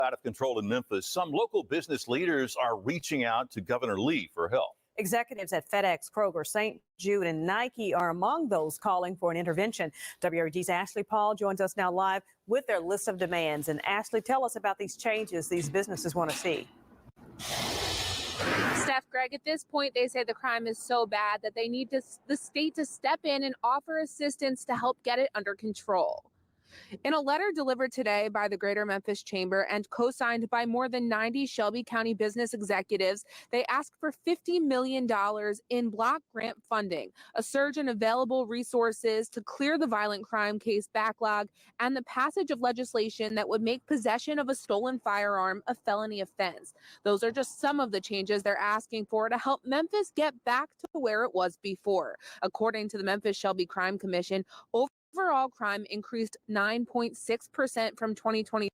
Out of control in Memphis, some local business leaders are reaching out to Governor Lee for help. Executives at FedEx, Kroger, St. Jude, and Nike are among those calling for an intervention. WRG's Ashley Paul joins us now live with their list of demands. And Ashley, tell us about these changes these businesses want to see. Steph, Greg, at this point, they say the crime is so bad that they need the state to step in and offer assistance to help get it under control. In a letter delivered today by the Greater Memphis Chamber and co-signed by more than 90 Shelby County business executives, they asked for $50 million in block grant funding, a surge in available resources to clear the violent crime case backlog, and the passage of legislation that would make possession of a stolen firearm a felony offense. Those are just some of the changes they're asking for to help Memphis get back to where it was before. According to the Memphis Shelby Crime Commission, overall crime increased 9.6% from 2020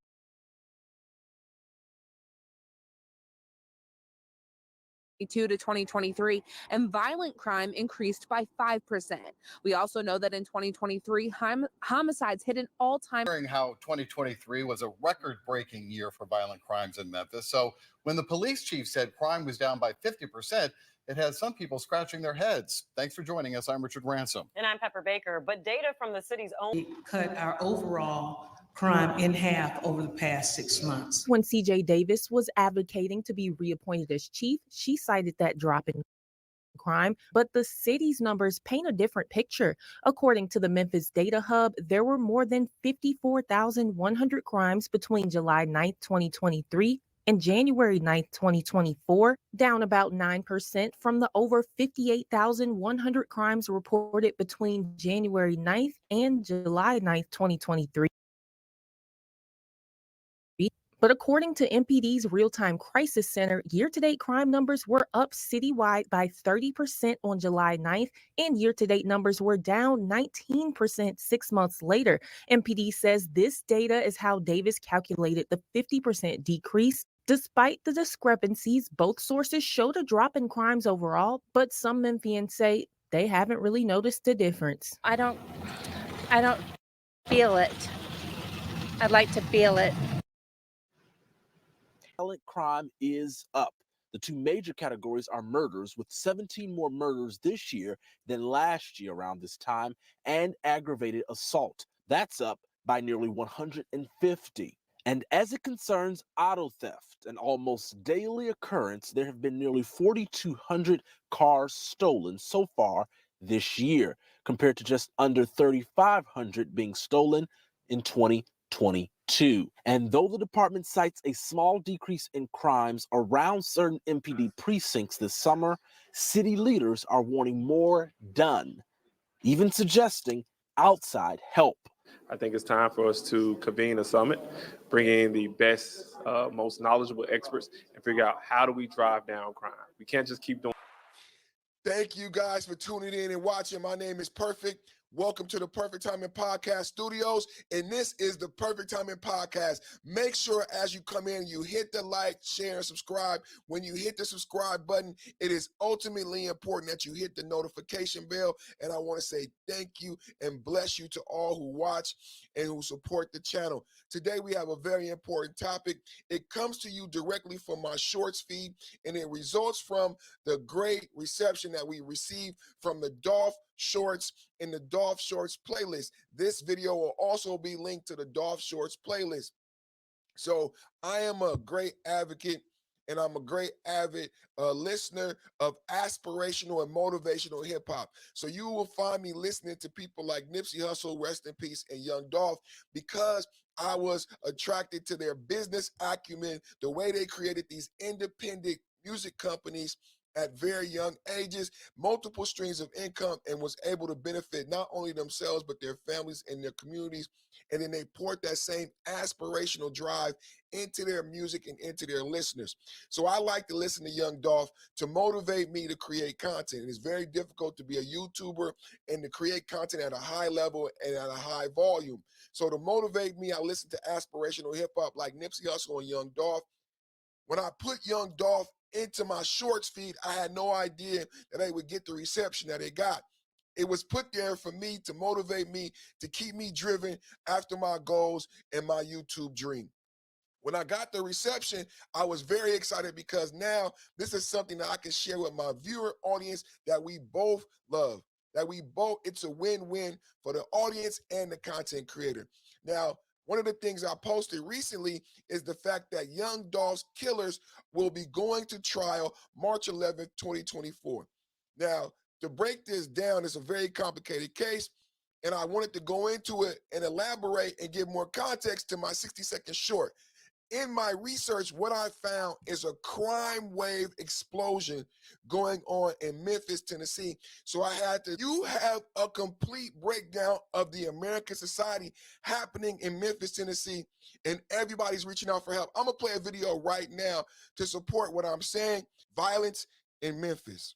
to 2023, and violent crime increased by 5%. We also know that in 2023, homicides hit an all-time. How 2023 was a record-breaking year for violent crimes in Memphis. So when the police chief said crime was down by 50%, it has some people scratching their heads. Thanks for joining us. I'm Richard Ransom. And I'm Pepper Baker. But data from the city's own cut our overall crime in half over the past 6 months. When CJ Davis was advocating to be reappointed as chief, she cited that drop in crime, but the city's numbers paint a different picture. According to the Memphis Data Hub, there were more than 54,100 crimes between July 9th, 2023 and January 9th, 2024, down about 9% from the over 58,100 crimes reported between January 9th and July 9th, 2023. But according to MPD's Real-Time Crisis Center, year-to-date crime numbers were up citywide by 30% on July 9th, and year-to-date numbers were down 19% 6 months later. MPD says this data is how Davis calculated the 50% decrease. Despite the discrepancies, both sources showed a drop in crimes overall, but some Memphians say they haven't really noticed the difference. I don't feel it. I'd like to feel it. Violent crime is up. The two major categories are murders, with 17 more murders this year than last year around this time, and aggravated assault. That's up by nearly 150. And as it concerns auto theft, an almost daily occurrence, there have been nearly 4,200 cars stolen so far this year, compared to just under 3,500 being stolen in 2022. And though the department cites a small decrease in crimes around certain MPD precincts this summer, city leaders are wanting more done, even suggesting outside help. I think it's time for us to convene a summit, bring in the best, most knowledgeable experts, and figure out how do we drive down crime. We can't just keep doing. Thank you guys for tuning in and watching. My name is Perfect. Welcome to the Perfect Timing Podcast Studios, and this is the Perfect Timing Podcast. Make sure as you come in, you hit the like, share, and subscribe. When you hit the subscribe button, it is ultimately important that you hit the notification bell, and I want to say thank you and bless you to all who watch and who support the channel. Today, we have a very important topic. It comes to you directly from my Shorts feed, and it results from the great reception that we received from the Dolph Shorts in the Dolph Shorts playlist. This video will also be linked to the Dolph Shorts playlist. So I am a great advocate and I'm a great avid listener of aspirational and motivational hip hop. So you will find me listening to people like Nipsey Hussle, rest in peace, and Young Dolph, because I was attracted to their business acumen, the way they created these independent music companies at very young ages, multiple streams of income, and was able to benefit not only themselves, but their families and their communities. And then they poured that same aspirational drive into their music and into their listeners. So I like to listen to Young Dolph to motivate me to create content. It's very difficult to be a YouTuber and to create content at a high level and at a high volume. So to motivate me, I listen to aspirational hip hop like Nipsey Hussle and Young Dolph. When I put Young Dolph into my Shorts feed, I had no idea that they would get the reception that they got. It was put there for me to motivate me, to keep me driven after my goals and my YouTube dream. When I got the reception, I was very excited because now this is something that I can share with my viewer audience that we both love. It's a win-win for the audience and the content creator. Now, one of the things I posted recently is the fact that Young Dolph's killers will be going to trial March 11th, 2024. Now, to break this down, it's a very complicated case, and I wanted to go into it and elaborate and give more context to my 60-second short. In my research, what I found is a crime wave explosion going on in Memphis, Tennessee. So you have a complete breakdown of the American society happening in Memphis, Tennessee, and everybody's reaching out for help. I'm gonna play a video right now to support what I'm saying, violence in Memphis.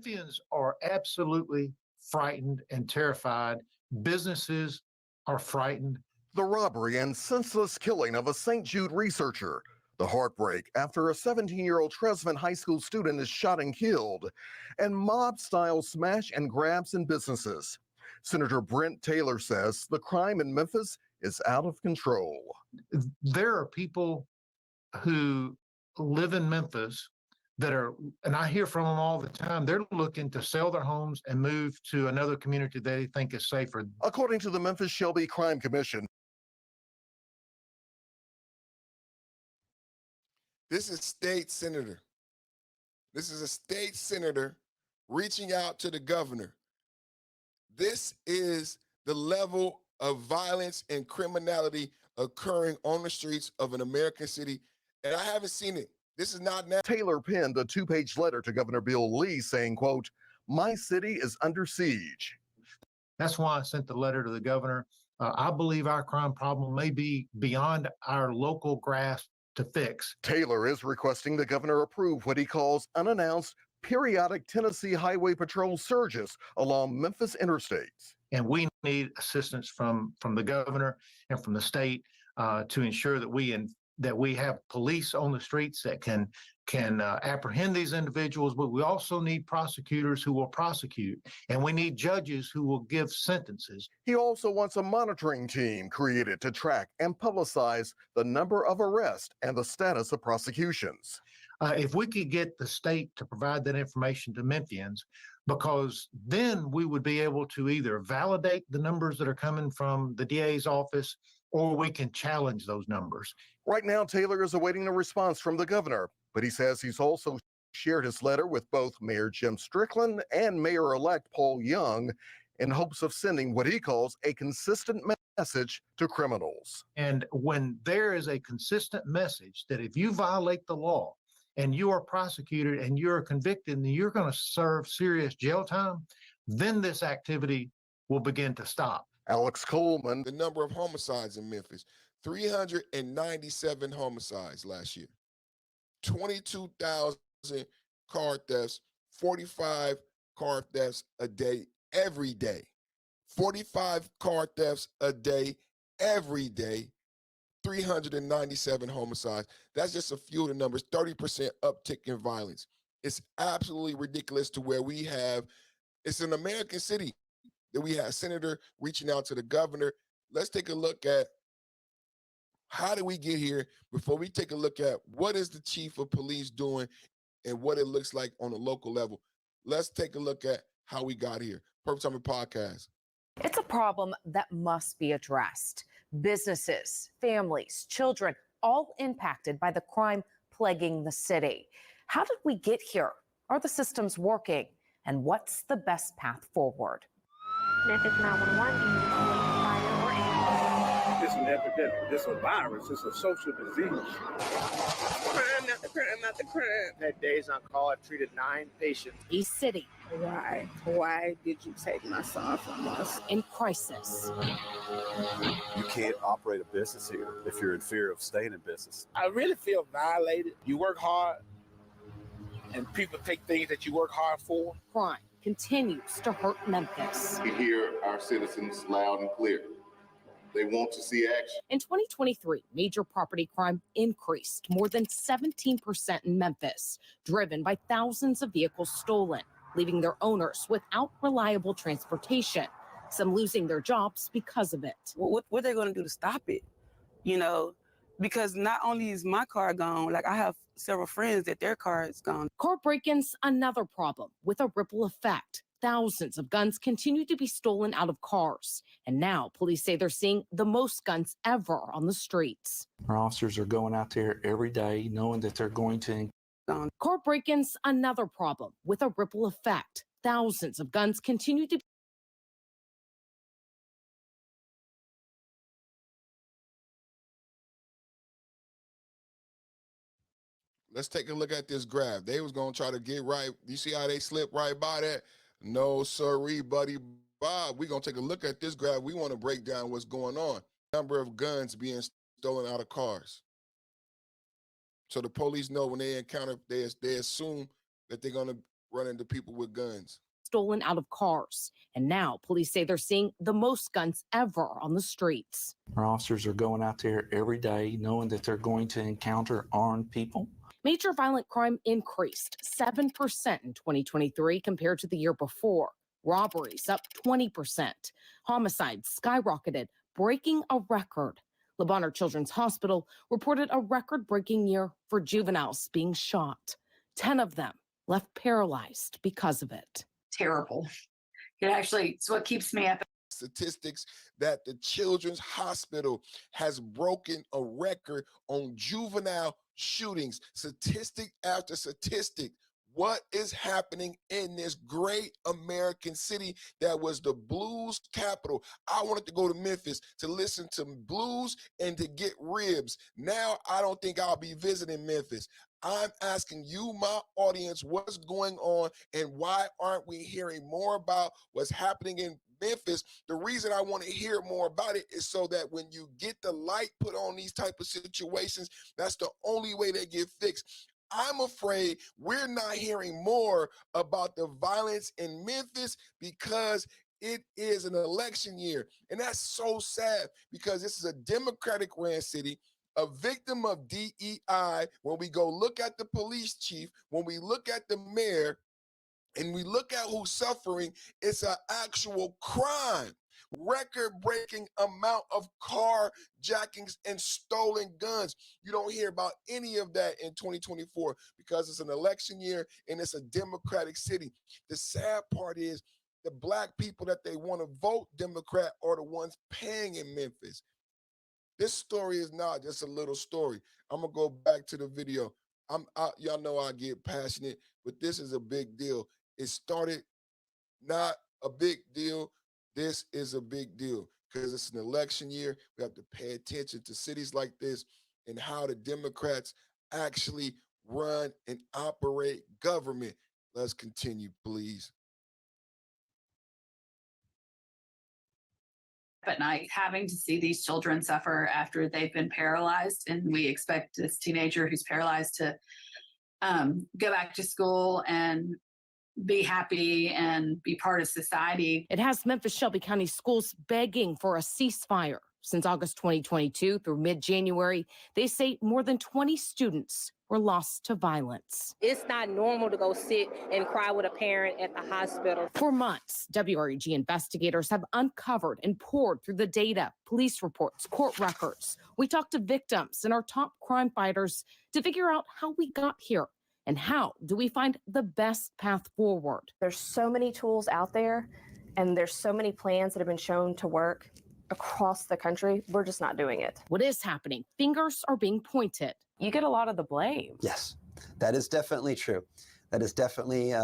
Memphians are absolutely frightened and terrified. Businesses are frightened. The robbery and senseless killing of a St. Jude researcher. The heartbreak after a 17-year-old Tresvant High School student is shot and killed. And mob-style smash and grabs in businesses. Senator Brent Taylor says the crime in Memphis is out of control. There are people who live in Memphis that are, and I hear from them all the time, they're looking to sell their homes and move to another community they think is safer. According to the Memphis Shelby Crime Commission, this is state senator. This is a state senator reaching out to the governor. This is the level of violence and criminality occurring on the streets of an American city, and I haven't seen it. This is not now. Taylor penned a 2-page letter to Governor Bill Lee saying, quote, "My city is under siege." That's why I sent the letter to the governor. I believe our crime problem may be beyond our local grasp to fix. Taylor is requesting the governor approve what he calls unannounced periodic Tennessee Highway Patrol surges along Memphis interstates. And we need assistance from the governor and from the state to ensure that we have police on the streets that can apprehend these individuals, but we also need prosecutors who will prosecute, and we need judges who will give sentences. He also wants a monitoring team created to track and publicize the number of arrests and the status of prosecutions. If we could get the state to provide that information to Memphians, because then we would be able to either validate the numbers that are coming from the DA's office, or we can challenge those numbers. Right now, Taylor is awaiting a response from the governor, but he says he's also shared his letter with both Mayor Jim Strickland and Mayor-elect Paul Young in hopes of sending what he calls a consistent message to criminals. And when there is a consistent message that if you violate the law and you are prosecuted and you're convicted and you're going to serve serious jail time, then this activity will begin to stop. Alex Coleman. The number of homicides in Memphis, 397 homicides last year, 22,000 car thefts, 45 car thefts a day, every day. 45 car thefts a day, every day, 397 homicides. That's just a few of the numbers, 30% uptick in violence. It's absolutely ridiculous to where it's an American city that we have a senator reaching out to the governor. Let's take a look at how did we get here before we take a look at what is the chief of police doing and what it looks like on a local level. Let's take a look at how we got here. Perfect Timing Podcast. It's a problem that must be addressed. Businesses, families, children, all impacted by the crime plaguing the city. How did we get here? Are the systems working? And what's the best path forward? Memphis 911, It's an epidemic. It's a virus. It's a social disease. Crime after crime after crime. Had days on call. I've treated 9 patients. East City. Why? Why did you take my son from us? In crisis. You can't operate a business here if you're in fear of staying in business. I really feel violated. You work hard, and people take things that you work hard for. Crime continues to hurt Memphis. We hear our citizens loud and clear. They want to see action. In 2023, major property crime increased more than 17% in Memphis, driven by thousands of vehicles stolen, leaving their owners without reliable transportation, some losing their jobs because of it. What are they going to do to stop it? You know, because not only is my car gone, like I have several friends that their car is gone. Car break-ins, another problem with a ripple effect. Thousands of guns continue to be stolen out of cars. And now police say they're seeing the most guns ever on the streets. Our officers are going out there every day knowing that they're going to. Car break-ins, another problem with a ripple effect. Thousands of guns continue to Let's take a look at this graph. They was gonna try to get right. You see how they slipped right by that? No, sirree, buddy Bob. We're gonna take a look at this graph. We want to break down what's going on. Number of guns being stolen out of cars. So the police know when they encounter, they assume that they're gonna run into people with guns. stolen out of cars. And now police say they're seeing the most guns ever on the streets. Our officers are going out there every day knowing that they're going to encounter armed people. Major violent crime increased 7% in 2023 compared to the year before. Robberies up 20%. Homicides skyrocketed, breaking a record. Le Bonheur Children's Hospital reported a record-breaking year for juveniles being shot. 10 of them left paralyzed because of it. Terrible. It's what keeps me up. Statistics that the Children's Hospital has broken a record on juvenile shootings, statistic after statistic. What is happening in this great American city that was the blues capital? I wanted to go to Memphis to listen to blues and to get ribs. Now I don't think I'll be visiting Memphis. I'm asking you, my audience, what's going on and why aren't we hearing more about what's happening in Memphis? The reason I want to hear more about it is so that when you get the light put on these type of situations, that's the only way they get fixed. I'm afraid we're not hearing more about the violence in Memphis because it is an election year. And that's so sad because this is a Democratic ran city, a victim of DEI. When we go look at the police chief, when we look at the mayor, and we look at who's suffering, it's an actual crime. Record-breaking amount of carjackings and stolen guns. You don't hear about any of that in 2024 because it's an election year and it's a Democratic city. The sad part is the black people that they want to vote Democrat are the ones paying in Memphis. This story is not just a little story. I'm going to go back to the video. Y'all know I get passionate, but this is a big deal. It started not a big deal. This is a big deal because it's an election year. We have to pay attention to cities like this and how the Democrats actually run and operate government. Let's continue, please. At night, having to see these children suffer after they've been paralyzed, and we expect this teenager who's paralyzed to go back to school and be happy and be part of society. It has Memphis Shelby County schools begging for a ceasefire. Since August 2022 through mid-January, they say more than 20 students were lost to violence. It's not normal to go sit and cry with a parent at the hospital. For months, WREG investigators have uncovered and poured through the data, police reports, court records. We talked to victims and our top crime fighters to figure out how we got here and how do we find the best path forward. There's so many tools out there and there's so many plans that have been shown to work across the country. We're just not doing it. What is happening? Fingers are being pointed. You get a lot of the blame. Yes, that is definitely true. That is definitely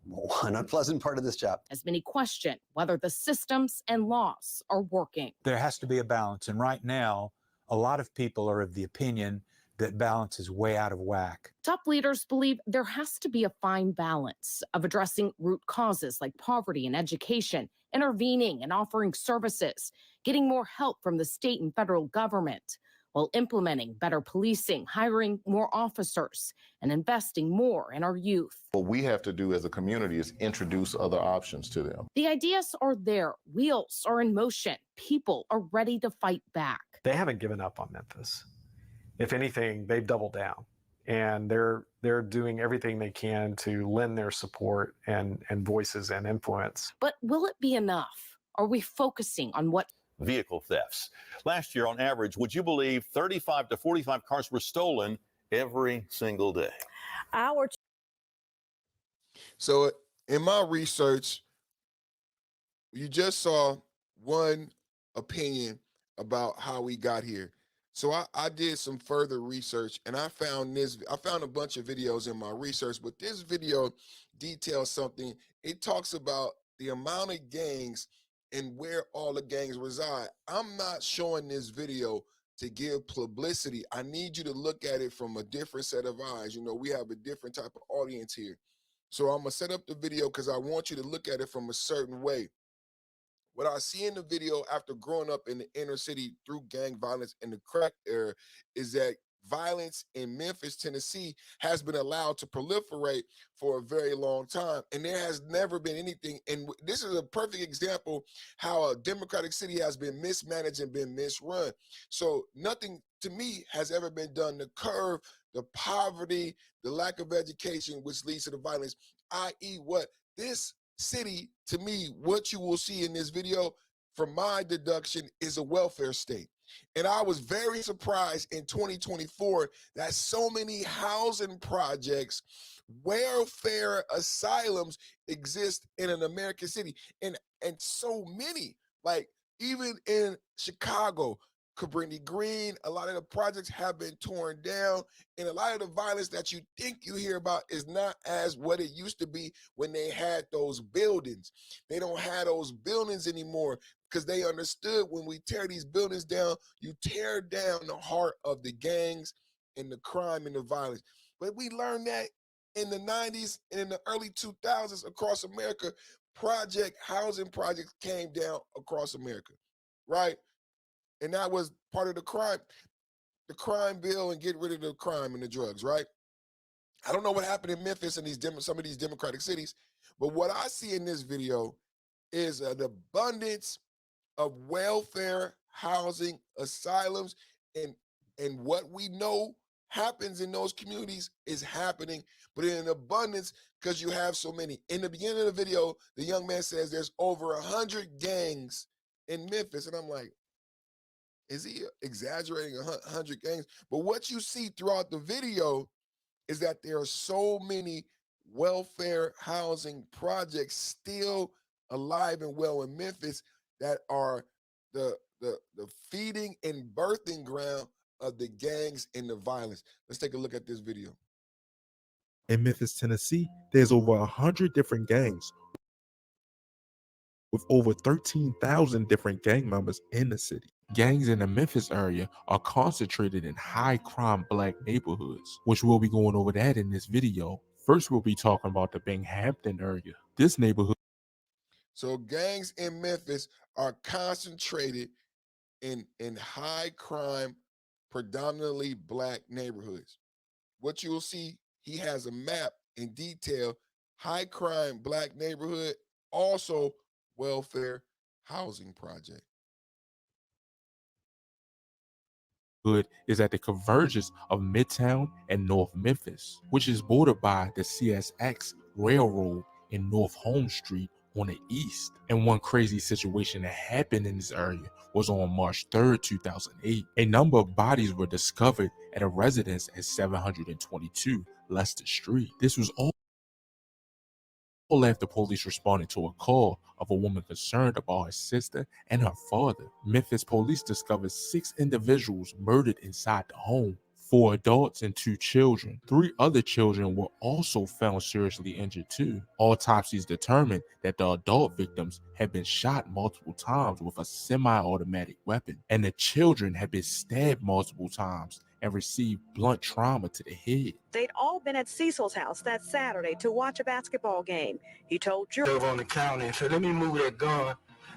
one unpleasant part of this job. As many question whether the systems and laws are working. There has to be a balance. And right now, a lot of people are of the opinion that balance is way out of whack. Top leaders believe there has to be a fine balance of addressing root causes like poverty and education, intervening and offering services, getting more help from the state and federal government, while implementing better policing, hiring more officers, and investing more in our youth. What we have to do as a community is introduce other options to them. The ideas are there. Wheels are in motion. People are ready to fight back. They haven't given up on Memphis. If anything, they've doubled down, and they're doing everything they can to lend their support and voices and influence. But will it be enough? Are we focusing on what vehicle thefts. Last year, on average, would you believe 35 to 45 cars were stolen every single day? So in my research, you just saw one opinion about how we got here. So I did some further research and I found a bunch of videos in my research, but this video details something. It talks about the amount of gangs and where all the gangs reside. I'm not showing this video to give publicity. I need you to look at it from a different set of eyes. You know, we have a different type of audience here. So I'm gonna set up the video because I want you to look at it from a certain way. What I see in the video after growing up in the inner city through gang violence in the crack era is that violence in Memphis, Tennessee has been allowed to proliferate for a very long time. And there has never been anything. And this is a perfect example how a democratic city has been mismanaged and been misrun. So nothing to me has ever been done to curb the poverty, the lack of education, which leads to the violence, i.e. what this city, to me, what you will see in this video, from my deduction, is a welfare state. And I was very surprised in 2024 that so many housing projects, welfare asylums exist in an American city. And so many, like even in Chicago, Cabrini Green, a lot of the projects have been torn down, and a lot of the violence that you think you hear about is not as what it used to be when they had those buildings. They don't have those buildings anymore because they understood when we tear these buildings down, you tear down the heart of the gangs and the crime and the violence. But we learned that in the 90s and in the early 2000s across America, housing projects came down across America, right? And that was part of the crime bill and get rid of the crime and the drugs, right? I don't know what happened in Memphis and some of these democratic cities, but what I see in this video is an abundance of welfare housing asylums, and what we know happens in those communities is happening, but in an abundance because you have so many. In the beginning of the video, the young man says there's over 100 gangs in Memphis, and I'm like, is he exaggerating 100 gangs? But what you see throughout the video is that there are so many welfare housing projects still alive and well in Memphis that are the feeding and birthing ground of the gangs and the violence. Let's take a look at this video. In Memphis, Tennessee, there's over 100 different gangs with over 13,000 different gang members in the city. Gangs in the Memphis area are concentrated in high crime black neighborhoods, which we'll be going over that in this video. First, we'll be talking about the Binghamton area. This neighborhood. So gangs in Memphis are concentrated in high crime, predominantly black neighborhoods. What you'll see, he has a map in detail, high crime black neighborhood, also welfare housing project. Is at the convergence of Midtown and North Memphis, which is bordered by the CSX Railroad and North Home Street on the east. And one crazy situation that happened in this area was on March 3rd, 2008. A number of bodies were discovered at a residence at 722 Leicester Street. This was all after police responded to a call of a woman concerned about her sister and her father. Memphis police discovered 6 individuals murdered inside the home, 4 adults and 2 children. 3 other children were also found seriously injured too. Autopsies determined that the adult victims had been shot multiple times with a semi-automatic weapon, and the children had been stabbed multiple times and received blunt trauma to the head. They'd all been at Cecil's house that Saturday to watch a basketball game. He told Drove on the counter and said, let me move that gun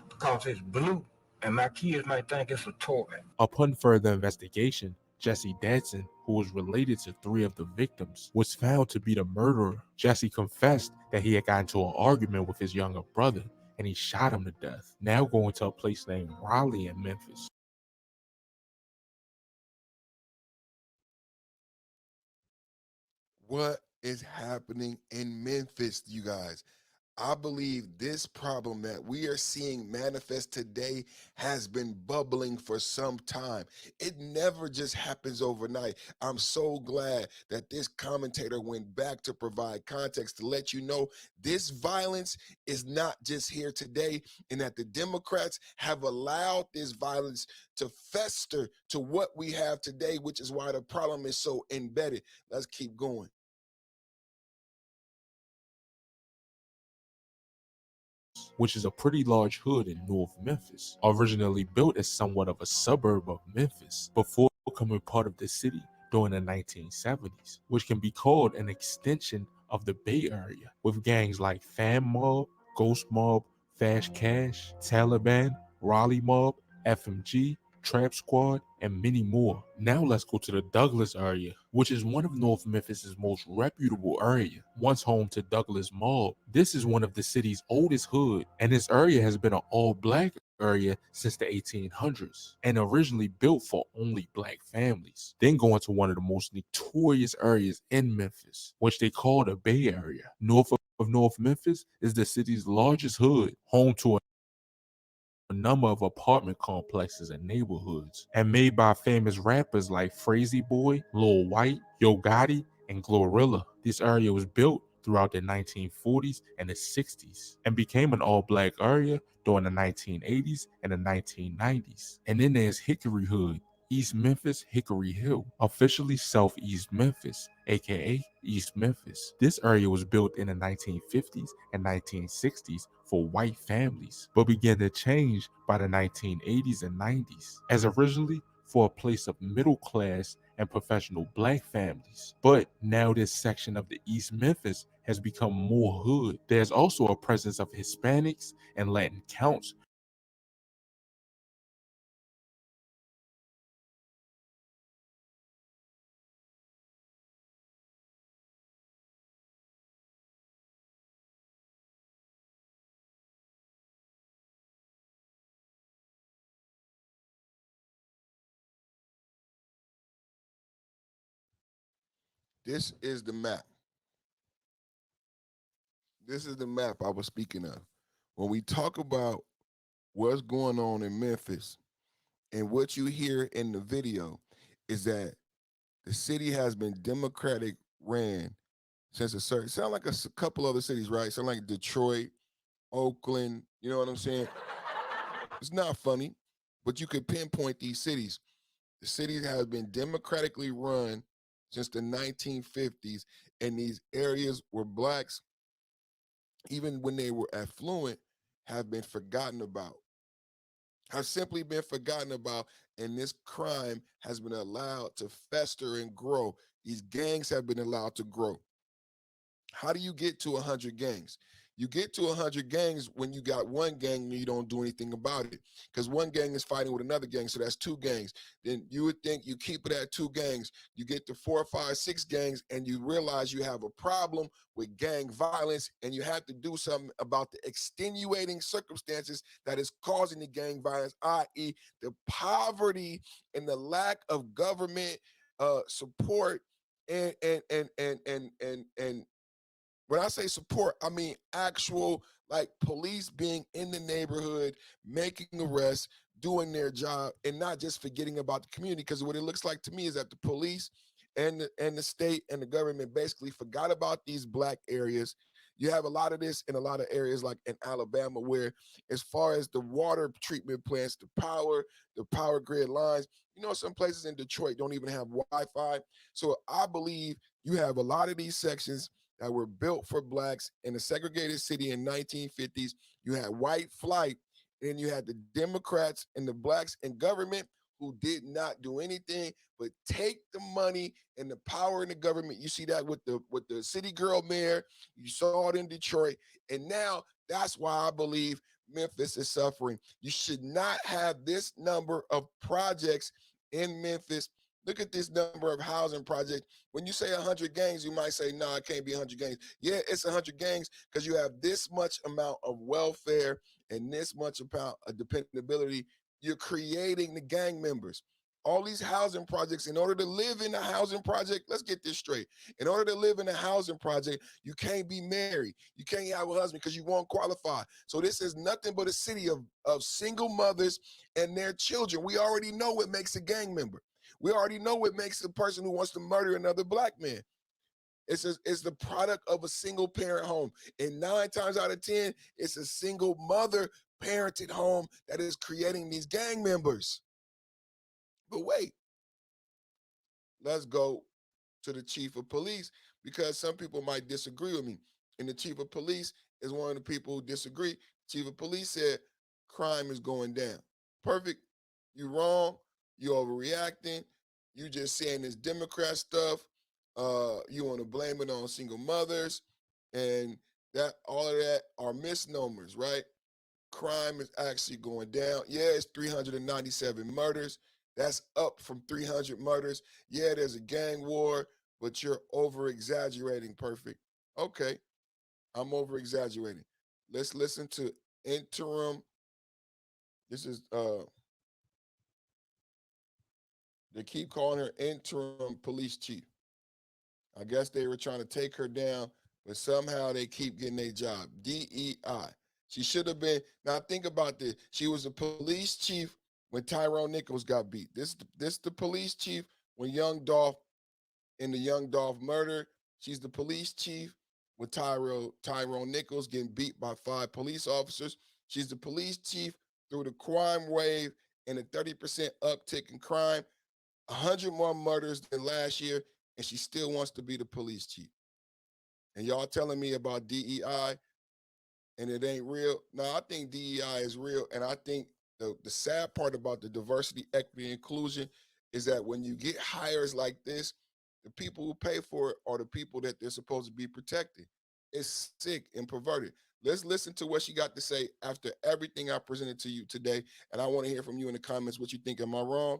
because it's blue and my kids might think it's a toy. Upon further investigation, Jesse Dadson, who was related to 3 of the victims, was found to be the murderer. Jesse confessed that he had gotten into an argument with his younger brother and he shot him to death. Now going to a place named Raleigh in Memphis. What is happening in Memphis, you guys? I believe this problem that we are seeing manifest today has been bubbling for some time. It never just happens overnight. I'm so glad that this commentator went back to provide context to let you know this violence is not just here today, and that the Democrats have allowed this violence to fester to what we have today, which is why the problem is so embedded. Let's keep going. which is a pretty large hood in North Memphis, originally built as somewhat of a suburb of Memphis before becoming part of the city during the 1970s, which can be called an extension of the Bay Area, with gangs like Fam Mob, Ghost Mob, Fast Cash, Taliban, Raleigh Mob, FMG, Trap Squad, and many more. Now let's go to the Douglas area, which is one of North Memphis's most reputable area, once home to Douglas Mob. This is one of the city's oldest hood, and this area has been an all-black area since the 1800s, and originally built for only black families. Then going to one of the most notorious areas in Memphis, which they call the Bay Area. North of North Memphis is the city's largest hood, home to a number of apartment complexes and neighborhoods, and made by famous rappers like Crazy Boy, Lil White, Yo Gotti, and Glorilla. This area was built throughout the 1940s and the 60s and became an all-black area during the 1980s and the 1990s. And then there's Hickory Hood, East Memphis, Hickory Hill, officially Southeast Memphis, aka East Memphis. This area was built in the 1950s and 1960s for white families, but began to change by the 1980s and 90s, as originally for a place of middle class and professional black families. But now this section of the East Memphis has become more hood. There's also a presence of Hispanics and Latin counts, This is the map. This is the map I was speaking of. When we talk about what's going on in Memphis and what you hear in the video is that the city has been Democratic ran since a certain, sound like couple other cities, right? Sound like Detroit, Oakland, you know what I'm saying? It's not funny, but you could pinpoint these cities. The cities have been democratically run since the 1950s, and these areas where blacks, even when they were affluent, have been forgotten about, have simply been forgotten about, and this crime has been allowed to fester and grow. These gangs have been allowed to grow. How do you get to 100 gangs? You get to 100 gangs when you got one gang and you don't do anything about it, because one gang is fighting with another gang, so that's two gangs. Then you would think you keep it at two gangs. You get to 4, 5, 6 gangs, and you realize you have a problem with gang violence, and you have to do something about the extenuating circumstances that is causing the gang violence, i.e., the poverty and the lack of government support and when I say support, I mean actual, like, police being in the neighborhood, making arrests, doing their job, and not just forgetting about the community. Because what it looks like to me is that the police and the state and the government basically forgot about these black areas. You have a lot of this in a lot of areas, like in Alabama, where as far as the water treatment plants, the power grid lines, some places in Detroit don't even have Wi-Fi. So I believe you have a lot of these sections that were built for blacks in a segregated city in 1950s. You had white flight, and you had the Democrats and the blacks in government who did not do anything but take the money and the power in the government. You see that with the city girl mayor. You saw it in Detroit, and now that's why I believe Memphis is suffering. You should not have this number of projects in Memphis. Look at this number of housing projects. When you say 100 gangs, you might say, no, it can't be 100 gangs. Yeah, it's 100 gangs because you have this much amount of welfare and this much amount of dependability. You're creating the gang members. all these housing projects. In order to live in a housing project, let's get this straight. In order to live in a housing project, you can't be married. You can't have a husband because you won't qualify. So this is nothing but a city of single mothers and their children. We already know what makes a gang member. We already know what makes a person who wants to murder another black man. It's the product of a single parent home. And 9 times out of 10, it's a single mother parented home that is creating these gang members. But wait, let's go to the chief of police, because some people might disagree with me. And the chief of police is one of the people who disagree. Chief of police said crime is going down. Perfect. You wrong. You overreacting. You just saying this Democrat stuff. You want to blame it on single mothers, and that all of that are misnomers, right? Crime is actually going down. Yeah, it's 397 murders. That's up from 300 murders. Yeah, there's a gang war, but you're over-exaggerating, Perfect. Okay, I'm over-exaggerating. Let's listen to interim. This is, they keep calling her interim police chief. I guess they were trying to take her down, but somehow they keep getting their job. DEI. She should have been. Now think about this. She was a police chief when Tyrone Nichols got beat. This the police chief when Young Dolph in the Young Dolph murder. She's the police chief with Tyrone Nichols getting beat by 5 police officers. She's the police chief through the crime wave and a 30% uptick in crime, 100 more murders than last year, and she still wants to be the police chief. And y'all telling me about DEI and it ain't real? No, I think DEI is real, and I think the sad part about the diversity, equity, inclusion is that when you get hires like this, the people who pay for it are the people that they're supposed to be protecting. It's sick and perverted. Let's listen to what she got to say after everything I presented to you today, and I want to hear from you in the comments what you think. Am I wrong?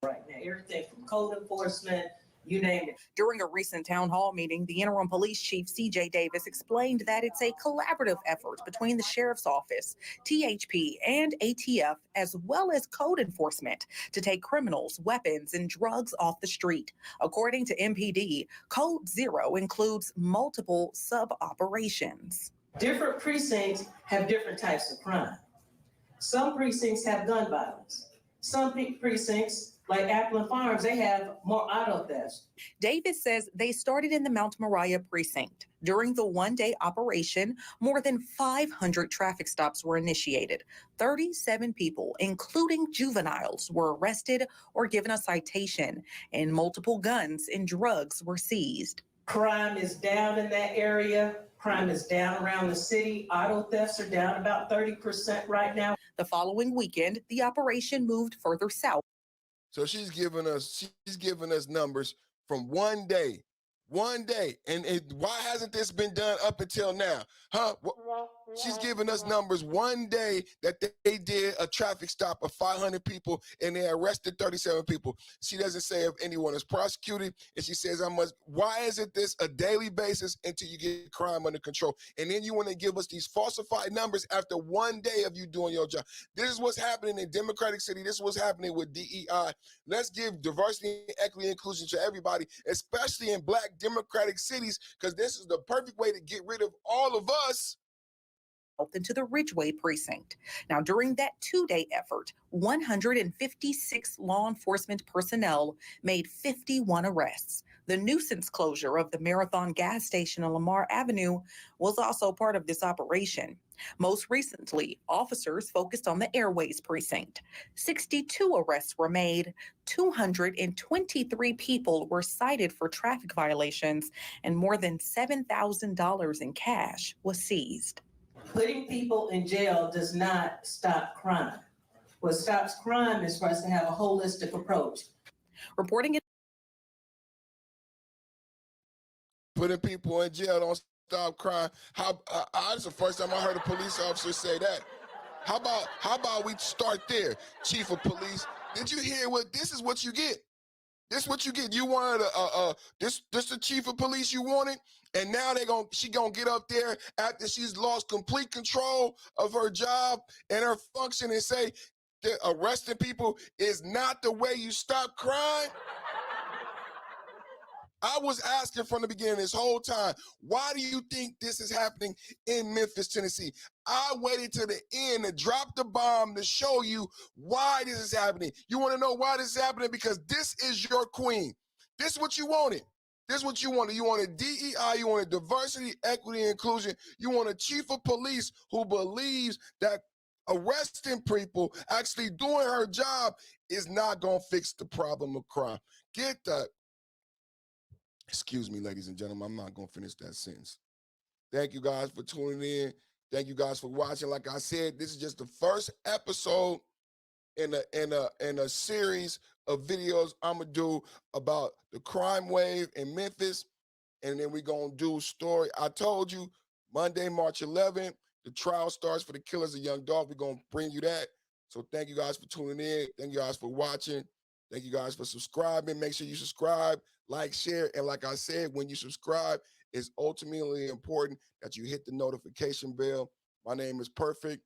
Right now, everything from code enforcement, you name it. During a recent town hall meeting, the interim police chief, CJ Davis, explained that it's a collaborative effort between the sheriff's office, THP, and ATF, as well as code enforcement to take criminals, weapons, and drugs off the street. According to MPD, Code Zero includes multiple sub-operations. Different precincts have different types of crime. Some precincts have gun violence. Some precincts, like Appleton Farms, they have more auto thefts. Davis says they started in the Mount Moriah precinct. During the one-day operation, more than 500 traffic stops were initiated. 37 people, including juveniles, were arrested or given a citation, and multiple guns and drugs were seized. Crime is down in that area. Crime is down around the city. Auto thefts are down about 30% right now. The following weekend, the operation moved further south. So she's giving us numbers from one day. And why hasn't this been done up until now? Huh? She's giving us numbers one day that they did a traffic stop of 500 people and they arrested 37 people. She doesn't say if anyone is prosecuted, and she says, why isn't this a daily basis until you get crime under control? And then you want to give us these falsified numbers after one day of you doing your job. This is what's happening in Democratic City. This is what's happening with DEI. Let's give diversity, equity, and inclusion to everybody, especially in Black Democratic cities, because this is the perfect way to get rid of all of us. Into the Ridgeway precinct. Now, during that 2-day effort, 156 law enforcement personnel made 51 arrests. The nuisance closure of the Marathon gas station on Lamar Avenue was also part of this operation. Most recently, officers focused on the Airways precinct. 62 arrests were made, 223 people were cited for traffic violations, and more than $7,000 in cash was seized. Putting people in jail does not stop crime. What stops crime is for us to have a holistic approach. Reporting it. Putting people in jail don't stop crime. That's the first time I heard a police officer say that. How about we start there, Chief of Police? Did you hear this is what you get? This is what you get. You wanted this the Chief of Police you wanted, and now she gonna get up there after she's lost complete control of her job and her function and say, arresting people is not the way you stop crime? I was asking from the beginning this whole time, why do you think this is happening in Memphis, Tennessee? I waited to the end to drop the bomb to show you why this is happening. You want to know why this is happening? Because this is your queen. This is what you wanted. This is what you wanted. You wanted DEI, you wanted diversity, equity, and inclusion. You want a chief of police who believes that arresting people, actually doing her job, is not going to fix the problem of crime. Get the... Excuse me, ladies and gentlemen, I'm not going to finish that sentence. Thank you guys for tuning in. Thank you guys for watching. Like I said, this is just the first episode in a series of videos I'm going to do about the crime wave in Memphis. And then we're going to do story. I told you, Monday, March 11th, the trial starts for the killers of Young Dolph. We're going to bring you that. So thank you guys for tuning in. Thank you guys for watching. Thank you guys for subscribing. Make sure you subscribe, like, share. And like I said, when you subscribe, it's ultimately important that you hit the notification bell. My name is Perfect.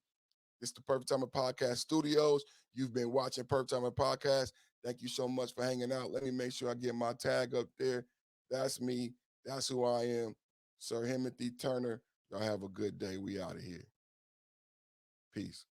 This is the Perfect Timing Podcast Studios. You've been watching Perfect Timing Podcast. Thank you so much for hanging out. Let me make sure I get my tag up there. That's me. That's who I am. Sir Timothy Turner. Y'all have a good day. We out of here. Peace.